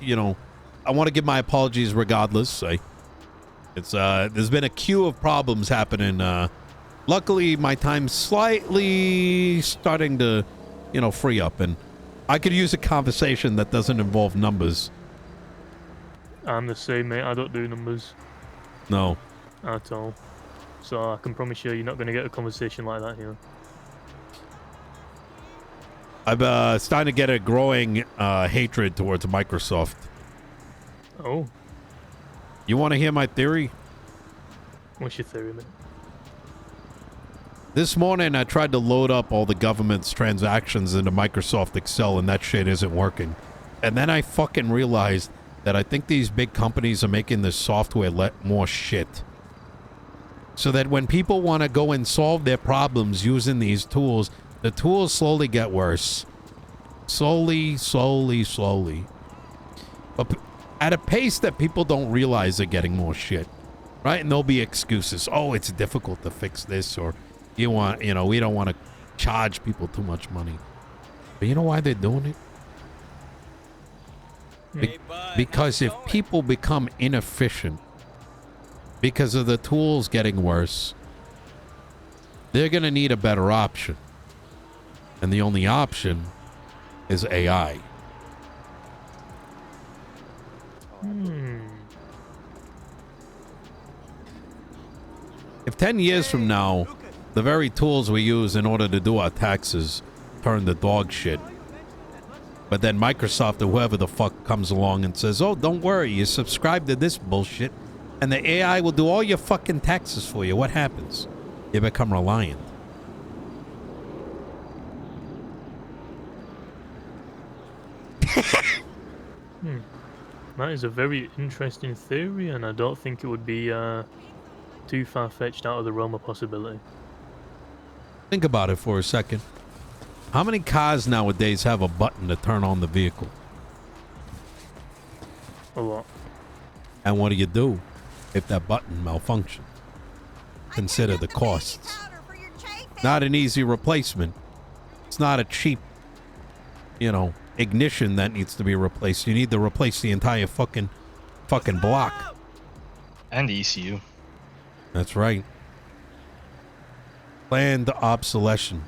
you know, I want to give my apologies regardless. There's been a queue of problems happening. Luckily, my time's slightly starting to, you know, free up, and I could use a conversation that doesn't involve numbers. I'm the same, mate. I don't do numbers. No. At all. So I can promise you, you're not going to get a conversation like that here. I'm starting to get a growing hatred towards Microsoft. Oh. You want to hear my theory? What's your theory, mate? This morning, I tried to load up all the government's transactions into Microsoft Excel, and that shit isn't working. And then I fucking realized that I think these big companies are making this software let more shit. So that when people want to go and solve their problems using these tools, the tools slowly get worse. Slowly. But at a pace that people don't realize they're getting more shit. Right? And there'll be excuses. Oh, it's difficult to fix this, or we don't want to charge people too much money. But you know why they're doing it? Because if people become inefficient because of the tools getting worse, they're going to need a better option. And the only option is AI. If 10 years from now, the very tools we use in order to do our taxes turn to dog shit, but then Microsoft or whoever the fuck comes along and says, oh, don't worry, you subscribe to this bullshit, and the AI will do all your fucking taxes for you, what happens? You become reliant. That is a very interesting theory, and I don't think it would be too far-fetched out of the realm of possibility. Think about it for a second. How many cars nowadays have a button to turn on the vehicle? A lot. And what do you do if that button malfunctions? Consider the costs. Not an easy replacement. It's not a cheap, ignition that needs to be replaced. You need to replace the entire fucking block. And the ECU. That's right. Planned obsolescence.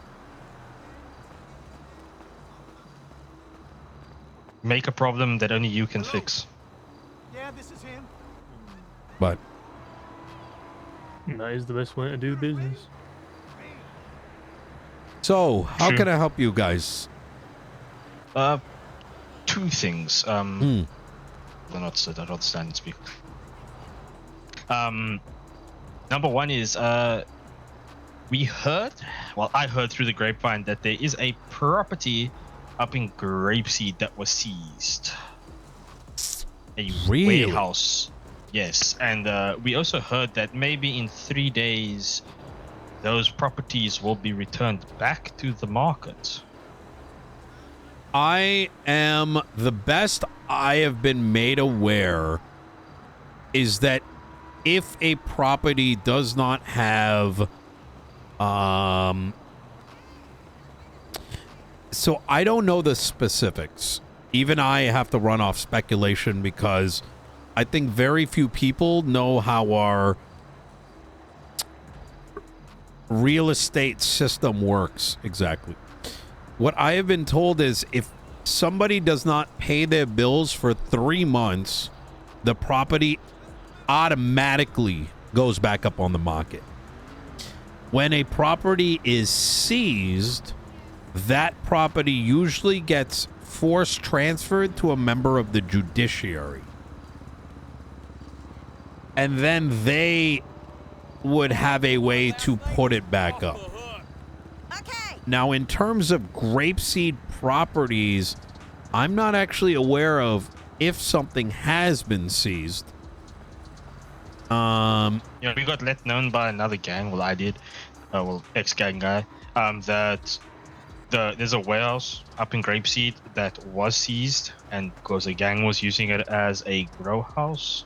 Make a problem that only you can fix. Yeah, this is him. But that is the best way to do business. So, how can I help you guys? Two things. They're not stand and speak. Number one is I heard through the grapevine that there is a property up in Grapeseed that was seized. A warehouse. Yes, and we also heard that maybe in 3 days those properties will be returned back to the market. The best I have been made aware is that if a property does not have so I don't know the specifics. Even I have to run off speculation because I think very few people know how our real estate system works exactly. What I have been told is if somebody does not pay their bills for 3 months, the property automatically goes back up on the market. When a property is seized, that property usually gets force transferred to a member of the judiciary. And then they would have a way to put it back up. Now, in terms of Grapeseed properties, I'm not actually aware of if something has been seized. We got let known by another gang. Well, I did. Ex-gang guy. That there's a warehouse up in Grapeseed that was seized, and because the gang was using it as a grow house.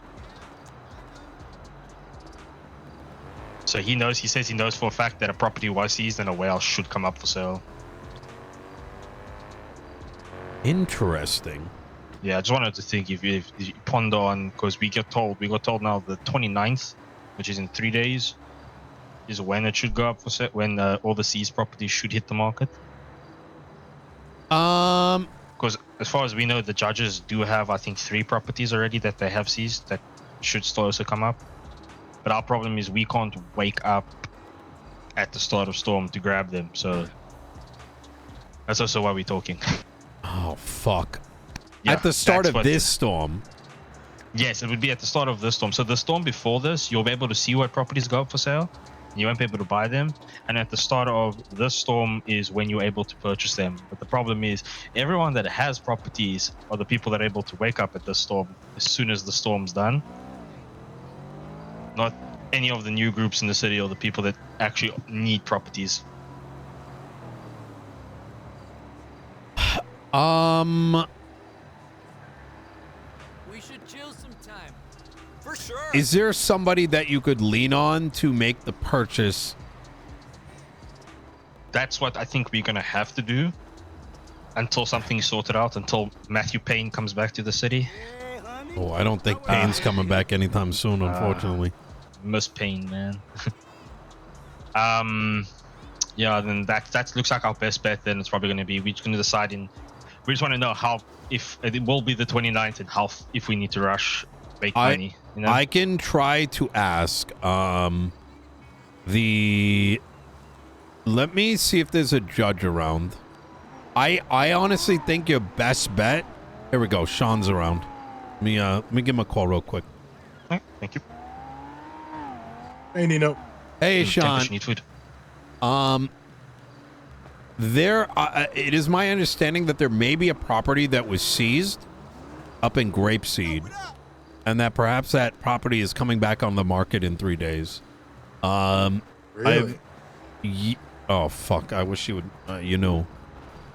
So he says he knows for a fact that a property was seized and a warehouse should come up for sale. Interesting. Yeah, I just wanted to think if you ponder on, because we got told now the 29th, which is in 3 days, is when it should go up for set, when all the seized properties should hit the market. Because as far as we know, the judges do have, I think, 3 properties already that they have seized that should still also come up. But our problem is we can't wake up at the start of storm to grab them. So that's also why we're talking. Oh, fuck. Yeah, At the start that's of this storm. Yes, it would be at the start of this storm. So the storm before this, you'll be able to see what properties go up for sale. You won't be able to buy them. And at the start of this storm is when you're able to purchase them. But the problem is everyone that has properties are the people that are able to wake up at this storm as soon as the storm's done. Not any of the new groups in the city or the people that actually need properties. We should chill sometime. For sure. Is there somebody that you could lean on to make the purchase? That's what I think we're going to have to do until something's sorted out, until Matthew Payne comes back to the city. Hey, honey. Oh, I don't think Payne's coming back anytime soon, unfortunately. Miss Payne, man. Yeah, then that looks like our best bet. Then it's probably going to be, we're just going to decide in, we just want to know how, if it will be the 29th and how, if we need to rush make money, you know? I can try to ask let me see if there's a judge around. I honestly think your best bet, here we go, Sean's around. Let me give him a call real quick. Okay, thank you. Hey, Nino. Hey, Sean. Need food. It is my understanding that there may be a property that was seized up in Grapeseed, and that perhaps that property is coming back on the market in 3 days. Really? Oh, fuck. I wish you would, you know.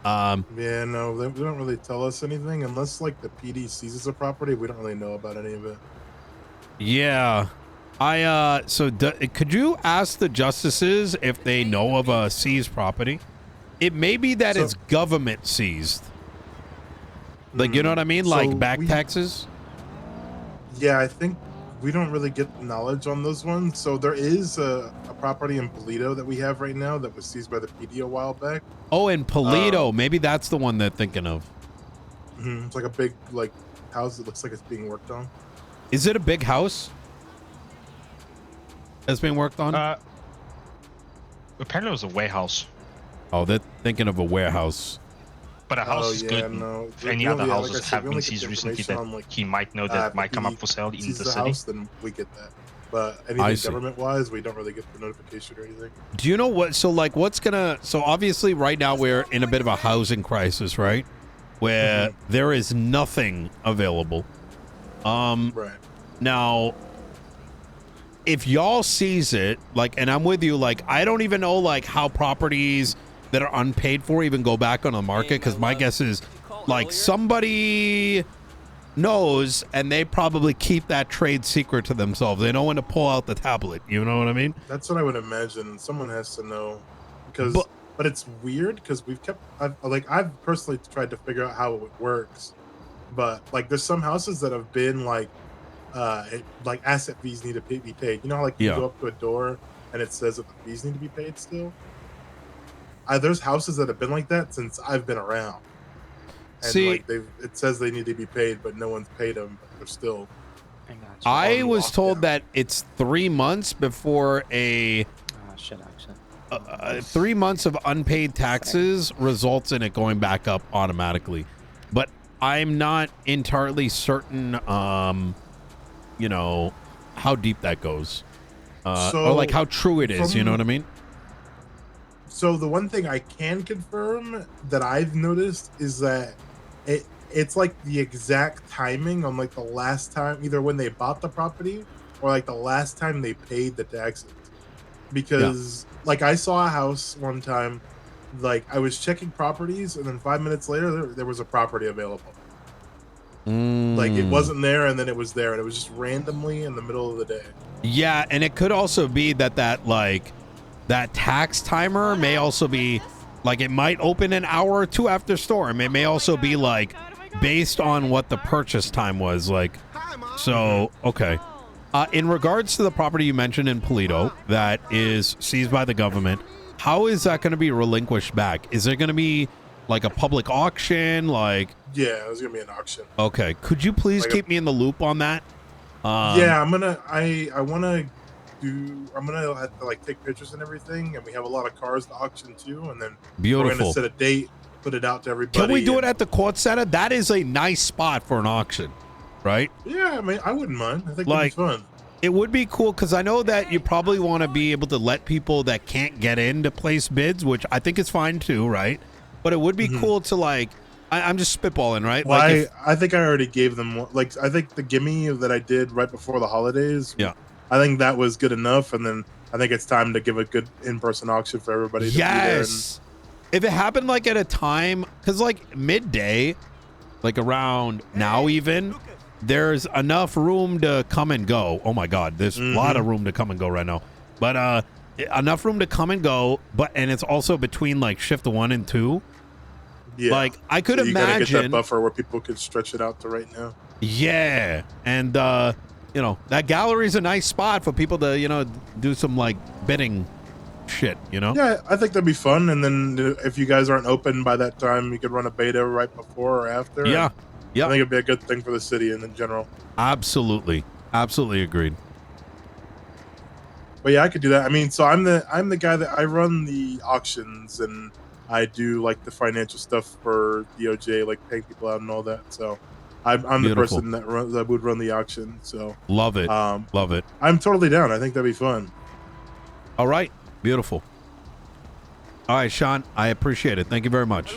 Yeah, no, they don't really tell us anything unless, like, the PD seizes a property. We don't really know about any of it. Yeah. Could you ask the justices if they know of a seized property? It may be that it's government seized. Like, you know what I mean? Like back taxes? Yeah, I think we don't really get knowledge on those ones. So there is a property in Polito that we have right now that was seized by the PD a while back. Oh, in Polito. Maybe that's the one they're thinking of. It's like a big, like, house that looks like it's being worked on. Is it a big house that's being worked on? Apparently it was a warehouse. Oh, they're thinking of a warehouse. But a house is good. No. Any other houses have been seized recently that like, he might know that might come up for sale in the city. House, then we get that. But anything government-wise, we don't really get the notification or anything. Do you know what? So, like, so obviously right now we're in a bit of a housing crisis, right? Where there is nothing available. Right. Now, if y'all seize it, like, and I'm with you, like, I don't even know, like, how properties that are unpaid for even go back on the market, because my guess is, like, somebody knows and they probably keep that trade secret to themselves. They know when to pull out the tablet. You know what I mean? That's what I would imagine. Someone has to know, because but it's weird because I've personally tried to figure out how it works, but like there's some houses that have been like asset fees need to be paid. You know how like you go up to a door and it says that the fees need to be paid still? There's houses that have been like that since I've been around. And see, like it says they need to be paid, but no one's paid them. But they're still. I was told that it's 3 months before 3 months of unpaid taxes results in it going back up automatically. But I'm not entirely certain, you know, how deep that goes. Or like how true it is, you know what I mean? So the one thing I can confirm that I've noticed is that it's like the exact timing on like the last time, either when they bought the property or like the last time they paid the taxes. Because like I saw a house one time, like I was checking properties and then 5 minutes later there was a property available. Like it wasn't there and then it was there and it was just randomly in the middle of the day. Yeah, and it could also be that that tax timer may also be like it might open an hour or two after storm. It may also be like based on what the purchase time was. Like, so, okay. In regards to the property you mentioned in Polito that is seized by the government, how is that going to be relinquished back? Is there going to be like a public auction? Like, Yeah, there's gonna be an auction. okay, could you please Like keep me in the loop on that? Yeah, I'm gonna have to like take pictures and everything, and we have a lot of cars to auction too, and then we're Beautiful. gonna set a date, put it out to everybody. Can we do it and- at the court center? That is a nice spot for an auction, right? Yeah, I mean, I wouldn't mind. I think Like- it'd be fun. It would be cool because I know that you probably want to be able to let people that can't get in to place bids, which I think is fine too, right? But it would be cool to like, I'm just spitballing, right? Well, like I think I already gave them one. Like, I think the gimme that I did right before the holidays. Yeah. I think that was good enough, and then I think it's time to give a good in-person auction for everybody. To yes. If it happened like at a time, because like midday, like around now even, there's enough room to come and go. Oh my God, there's a lot of room to come and go right now. But enough room to come and go. And it's also between like shift 1 and 2. Yeah. Like I could So you gotta get that imagine. buffer where people can stretch it out to right now. Yeah, and you know that gallery's a nice spot for people to do some like bidding shit. Yeah, I think that'd be fun. And then if you guys aren't open by that time, you could run a beta right before or after. Yeah. I Yeah. think it'd be a good thing for the city and in general. Absolutely agreed. But yeah, I could do that. I mean, so I'm the guy that I run the auctions and I do like the financial stuff for DOJ, like paying people out and all that. So I'm the Beautiful. person that would run the auction. So Love it. Love it. I'm totally down. I think that'd be fun. All right. Beautiful. All right, Sean, I appreciate it. Thank you very much.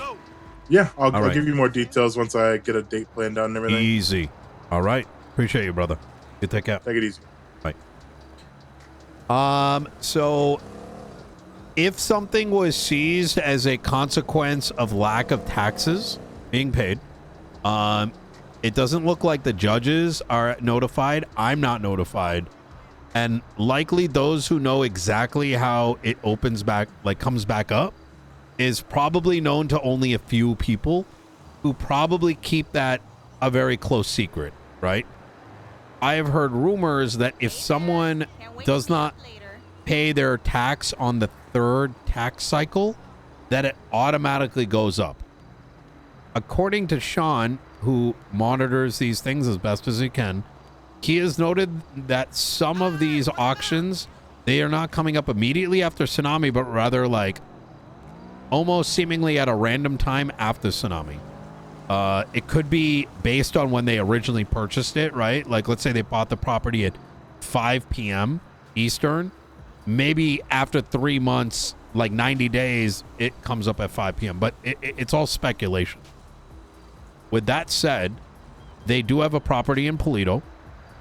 Yeah, I'll right. give you more details once I get a date planned out and everything. Easy. All right. Appreciate you, brother. You take care. Take it easy. So if something was seized as a consequence of lack of taxes being paid, it doesn't look like the judges are notified. I'm not notified. And likely those who know exactly how it opens back, like comes back up, is probably known to only a few people who probably keep that a very close secret, right? I have heard rumors that if someone does not pay their tax on the third tax cycle, that it automatically goes up. According to Sean, who monitors these things as best as he can, he has noted that some of these auctions, they are not coming up immediately after tsunami, but rather like almost seemingly at a random time after tsunami. It could be based on when they originally purchased it, right? Like, let's say they bought the property at 5 p.m. Eastern. Maybe after 3 months, like 90 days, it comes up at 5 p.m. But it's all speculation. With that said, they do have a property in Polito,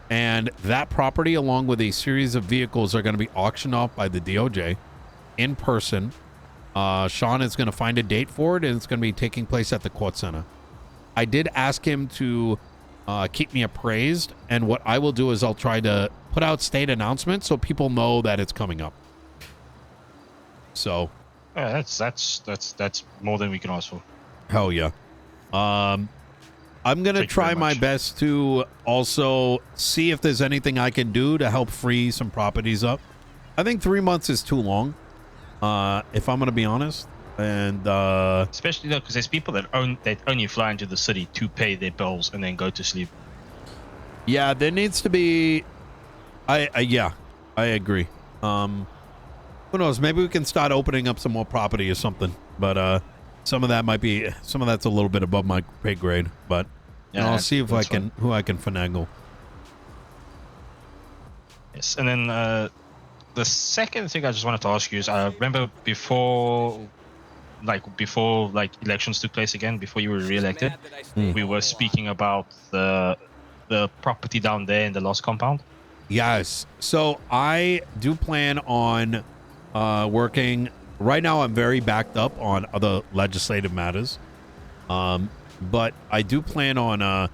and that property, along with a series of vehicles, are going to be auctioned off by the DOJ in person. Sean is going to find a date for it, and it's going to be taking place at the court center. I did ask him to keep me appraised, and what I will do is I'll try to put out state announcements so people know that it's coming up. So, Yeah, that's more than we can ask for. hell yeah. I'm going to Thank you try very my much. best to also see if there's anything I can do to help free some properties up. I think 3 months is too long, if I'm going to be honest. And Especially though, because there's people that only fly into the city to pay their bills and then go to sleep. yeah, there needs to be. I agree. Who knows? Maybe we can start opening up some more property or something. But some of that's a little bit above my pay grade. But Yeah, I'll see if I that's can who I can finagle. Yes, and then the second thing I just wanted to ask you is, remember before elections took place again, before you were re-elected, we were speaking about the property down there in the Lost Compound. Yes. So I do plan on working. Right now, I'm very backed up on other legislative matters. But I do plan on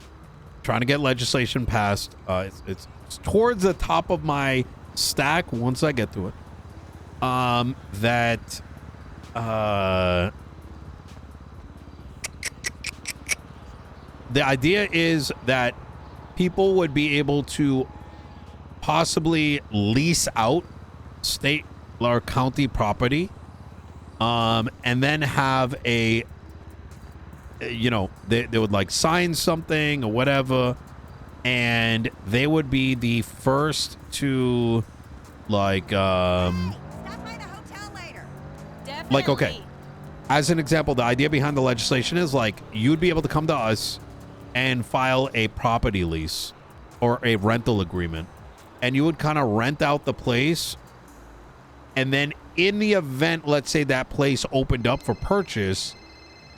trying to get legislation passed. It's towards the top of my stack once I get to it. That the idea is that people would be able to possibly lease out state or county property, and then have a, you know, they would like sign something or whatever, and they would be the first to like Stop by the hotel later. like, okay, as an example, the idea behind the legislation is like you'd be able to come to us and file a property lease or a rental agreement, and you would kind of rent out the place, and then in the event, let's say that place opened up for purchase,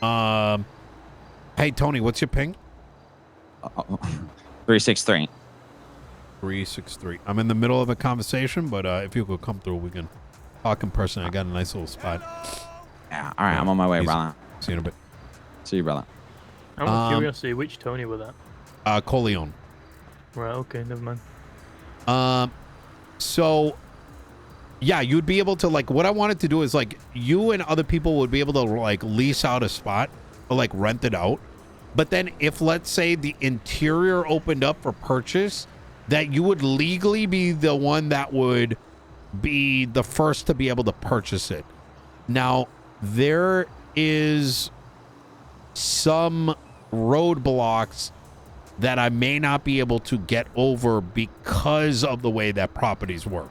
hey Tony, what's your ping? 363. 363. I'm in the middle of a conversation, but if you could come through, we can talk in person. I got a nice little spot. Yeah, all right, I'm on my way, Easy. brother. See you in a bit. See you, brother. Out of curiosity, which Tony were that? Coleon. Right, okay, never mind. So yeah, you'd be able to, like, what I wanted to do is like you and other people would be able to like lease out a spot or like rent it out. But then if, let's say, the interior opened up for purchase, that you would legally be the one that would be the first to be able to purchase it. Now, there is some roadblocks that I may not be able to get over because of the way that properties work.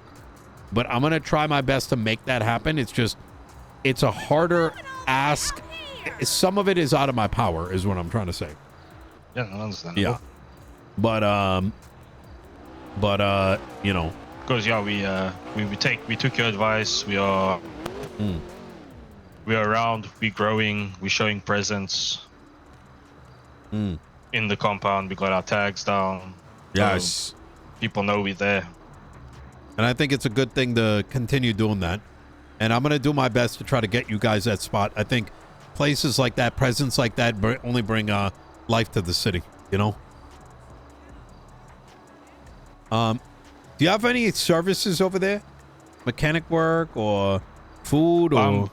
But I'm going to try my best to make that happen. It's just, it's a harder ask. Some of it is out of my power, is what I'm trying to say. Yeah, understandable. Yeah. But, you know. Because yeah, we took your advice. We are around. We growing. We showing presence in the compound. We got our tags down. Yes. So people know we're there. And I think it's a good thing to continue doing that. And I'm going to do my best to try to get you guys that spot. I think places like that, presence like that, only bring life to the city, you know? Do you have any services over there? Mechanic work or food or...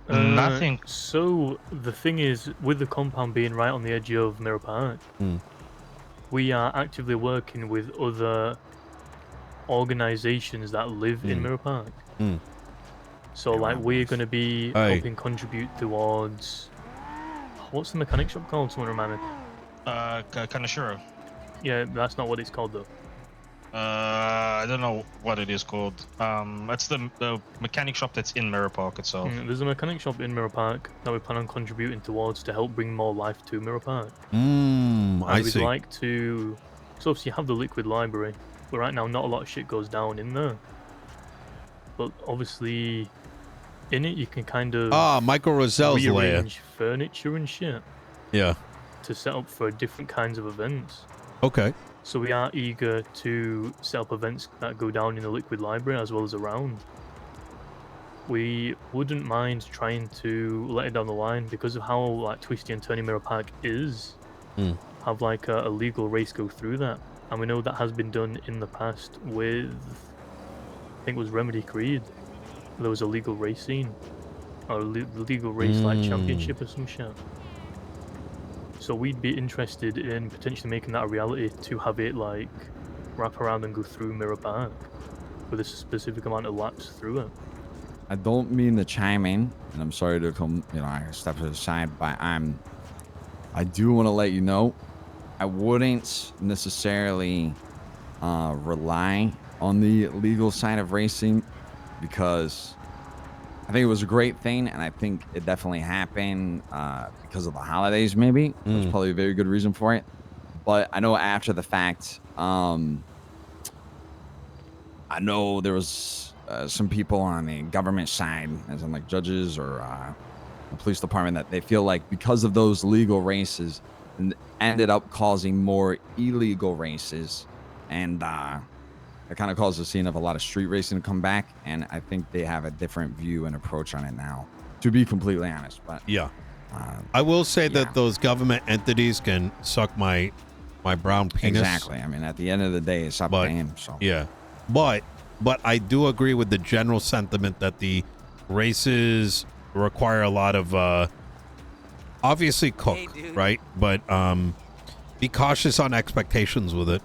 Nothing. So the thing is, with the compound being right on the edge of Mirror Park, we are actively working with other organizations that live in Mirror Park. So like we're going to be helping contribute towards, what's the mechanic shop called? Someone remind me. Kanashiro. Yeah, that's not what it's called though. I don't know what it is called. That's the mechanic shop that's in Mirror Park itself. There's a mechanic shop in Mirror Park that we plan on contributing towards to help bring more life to Mirror Park. I see. We'd like to, so obviously you have the liquid library, but right now not a lot of shit goes down in there. But obviously in it you can kind of Michael Roselle's lair. rearrange furniture and shit. Yeah. To set up for different kinds of events. Okay. So we are eager to set up events that go down in the liquid library as well as around. We wouldn't mind trying to let it down the line because of how like twisty and turny Mirror Park is. Have like a legal race go through that, and we know that has been done in the past with, I think it was Remedy Creed. There was a legal race scene, or a legal race like championship or some shit. So we'd be interested in potentially making that a reality to have it like wrap around and go through Mirror Park with a specific amount of laps through it. I don't mean to chime in, and I'm sorry to come, I step to the side, but I do want to let you know, I wouldn't necessarily rely on the legal side of racing because I think it was a great thing, and I think it definitely happened because of the holidays, maybe. That's probably a very good reason for it. But I know after the fact, I know there was some people on the government side, as in like judges or the police department, that they feel like because of those legal races, ended up causing more illegal races, and it kind of caused the scene of a lot of street racing to come back, and I think they have a different view and approach on it now, to be completely honest. But yeah, I will say that those government entities can suck my brown penis. Exactly. I mean, at the end of the day, it's up to him. So yeah, but I do agree with the general sentiment that the races require a lot of obviously cook, right? But Be cautious on expectations with it.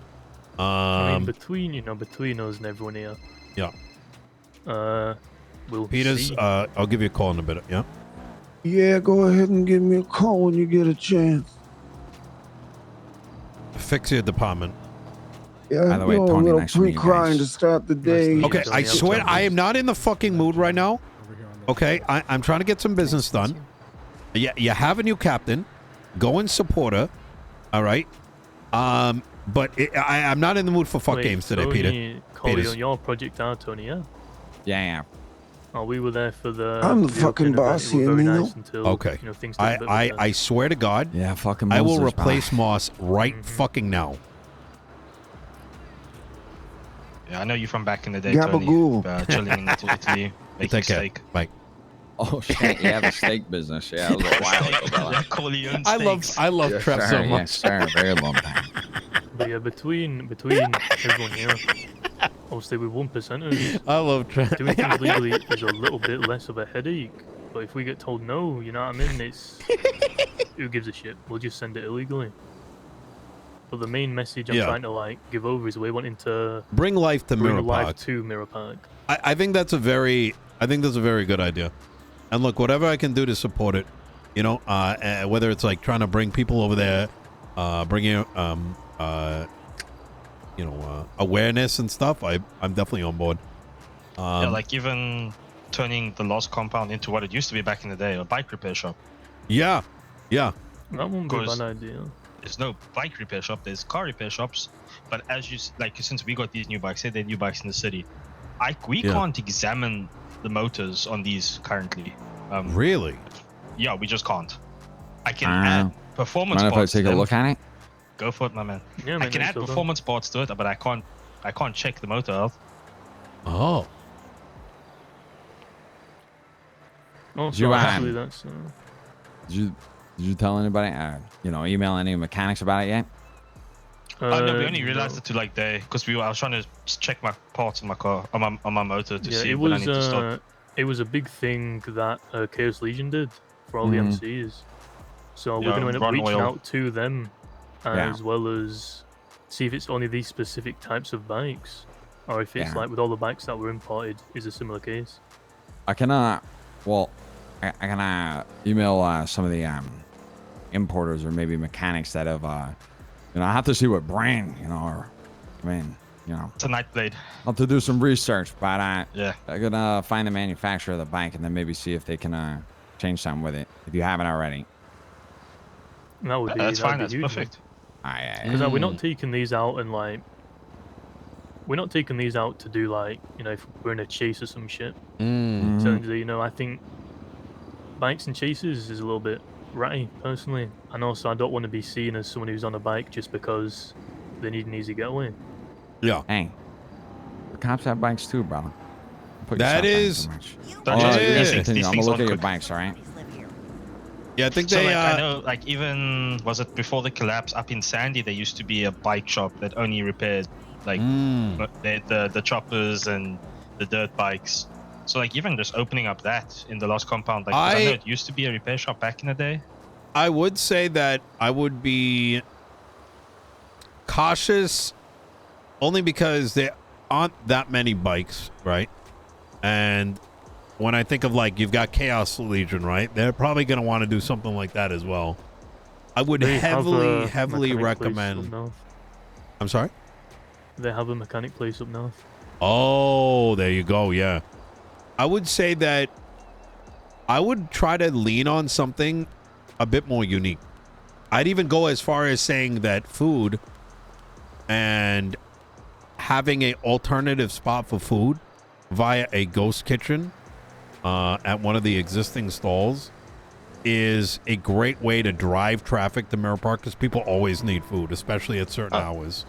I mean, between us and everyone here. Yeah. We'll Peters, see. I'll give you a call in a bit. Yeah. Yeah, go ahead and give me a call when you get a chance. Fix your department. Yeah, By the way, you're a Tony, little nice to meet you pre-crying guys. to start the Nice to day. meet you. Okay, I Tony, swear Tony. I am not in the fucking mood right now. Okay, I'm trying to get some business done. Yeah, you have a new captain. Go and support her. All right. But I'm not in the mood for fuck Wait, games today, Tony, Peter. Corey, Peters. on your project are Tony, yeah? Yeah. Oh, we were there for the. I'm the European fucking event. boss It was here, very Nino. nice until, Okay. things took a bit of a I turn. swear to God, Yeah, fucking I will monsters, pal. replace Moss right fucking now. Yeah, I know you from back in the day, Gabagool. Tony. Chilling in Italy, making Take care. steak. Bye. Oh shit! Yeah, the steak business. Yeah, that was a while ago, brother. Corleone I love steaks. Trev so Sir, much. yes, sir. Very long time. But yeah, between everyone here, obviously with 1%ers, I love Trev. doing things legally is a little bit less of a headache. But if we get told no, you know what I mean? It's who gives a shit? We'll just send it illegally. But the main message I'm Yeah. trying to give over is we're wanting to Bring life to bring Mirror life Park. to Mirror Park. I think that's a very good idea. And look, whatever I can do to support it, whether it's like trying to bring people over there, bringing awareness and stuff, I'm definitely on board. Yeah, like even turning the Lost Compound into what it used to be back in the day, a bike repair shop. Yeah. That won't be a Because- bad idea. There's no bike repair shop, there's car repair shops. But as you since we got these new bikes, say they're new bikes in the city, we Yeah. can't examine the motors on these currently. Really? Yeah, we just can't. I can Ah. add performance Mind if I parts to take a them. look at it? Go for it, my man. Yeah, I man, can it's add so done. performance parts to it, but I can't check the motor out. Oh. Oh, You, so actually, that's. Did you tell anybody? Email any mechanics about it yet? No, we only realized it to because I was trying to check my parts on my car, on my motor to Yeah, see it when I was. need to stop. It was a big thing that Chaos Legion did for all the Mhm. MCs. So Yeah, we're going to end up run reaching oil. out to them, Yeah. as well as see if it's only these specific types of bikes, or if it's Yeah. like with all the bikes that were imported is a similar case. I can I can email some of the importers or maybe mechanics that have I have to see what brand, It's a night blade. I'll have to do some research, but Yeah. I'm gonna find the manufacturer of the bike and then maybe see if they can change something with it if you haven't already. And that would be That's that'd fine. be That's huge, perfect. Because we're not taking these out and we're not taking these out to do if we're in a chase or some shit. Mm. So, I think bikes and chases is a little bit ratty, personally. And also, I don't want to be seen as someone who's on a bike just because they need an easy getaway. Yeah. Hey, the cops have bikes too, brother. Put That yourself down is- so much. Don't Oh, just yeah. these things. Continue. These I'm things gonna look aren't at your quick. bikes, all right? Yeah, I think So they. I know, even was it before the collapse up in Sandy? There used to be a bike shop that only repaired the choppers and the dirt bikes. So even just opening up that in the Lost Compound, 'cause I know it used to be a repair shop back in the day. I would say that I would be cautious only because there aren't that many bikes, right? And when I think of you've got Chaos Legion, right? They're probably going to want to do something like that as well. I would They have a heavily mechanic place up recommend. north. I'm sorry? They have a mechanic place up north. Oh, there you go. Yeah. I would say that I would try to lean on something a bit more unique. I'd even go as far as saying that food and having a alternative spot for food via a ghost kitchen at one of the existing stalls is a great way to drive traffic to Mirror Park because people always need food, especially at certain hours.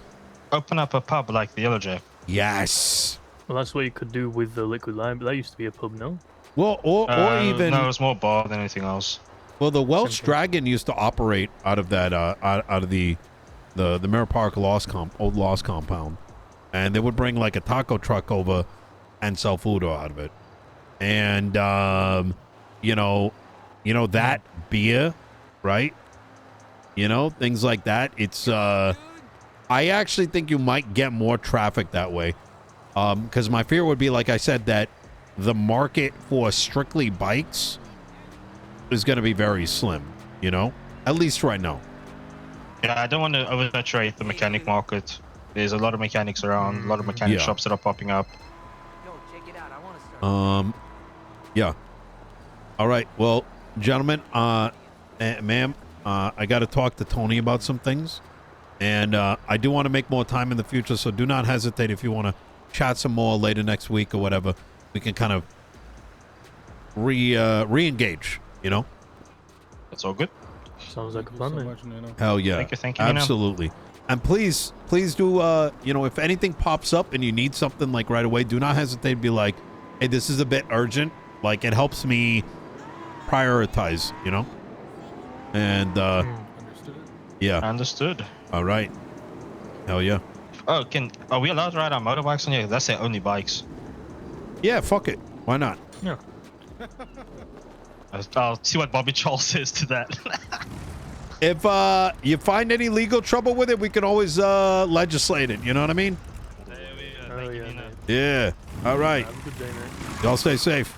Open up a pub like the Yellow Jack. Yes. Well, that's what you could do with the Liquid Lime, but that used to be a pub, no? Well, or even no, it was more bar than anything else. well, the Welsh Simple. Dragon used to operate out of that out of the Mirror Park old Lost compound, and they would bring a taco truck over and sell food out of it, and that beer, right? you know, things like that. It's I actually think you might get more traffic that way. Because my fear would be, like I said, that the market for strictly bikes is going to be very slim, you know, at least right now. Yeah, I don't want to oversaturate the mechanic market. There's a lot of mechanics around, a lot of mechanic Yeah. shops that are popping up. Yo, check it out. I want to start. Yeah. All right. Well, gentlemen, ma'am, I got to talk to Tony about some things. And I do want to make more time in the future, so do not hesitate if you want to chat some more later next week or whatever. We can kind of re-engage, you know? That's all good. Sounds like a plan, man. Hell yeah. Thank you, Nino. Absolutely. And please do, you know, if anything pops up and you need something like right away, do not hesitate to be like, hey, this is a bit urgent. Like, it helps me prioritize, you know? And, yeah. Understood. All right. Hell yeah. Oh, are we allowed to ride our motorbikes on here? That's their only bikes. Yeah, fuck it. Why not? Yeah. I'll see what Bobby Charles says to that. If you find any legal trouble with it, we can always legislate it. You know what I mean? There we go. Oh, Thank you, yeah, Nino. man. Yeah. All right. Have a good day, mate. Y'all stay safe.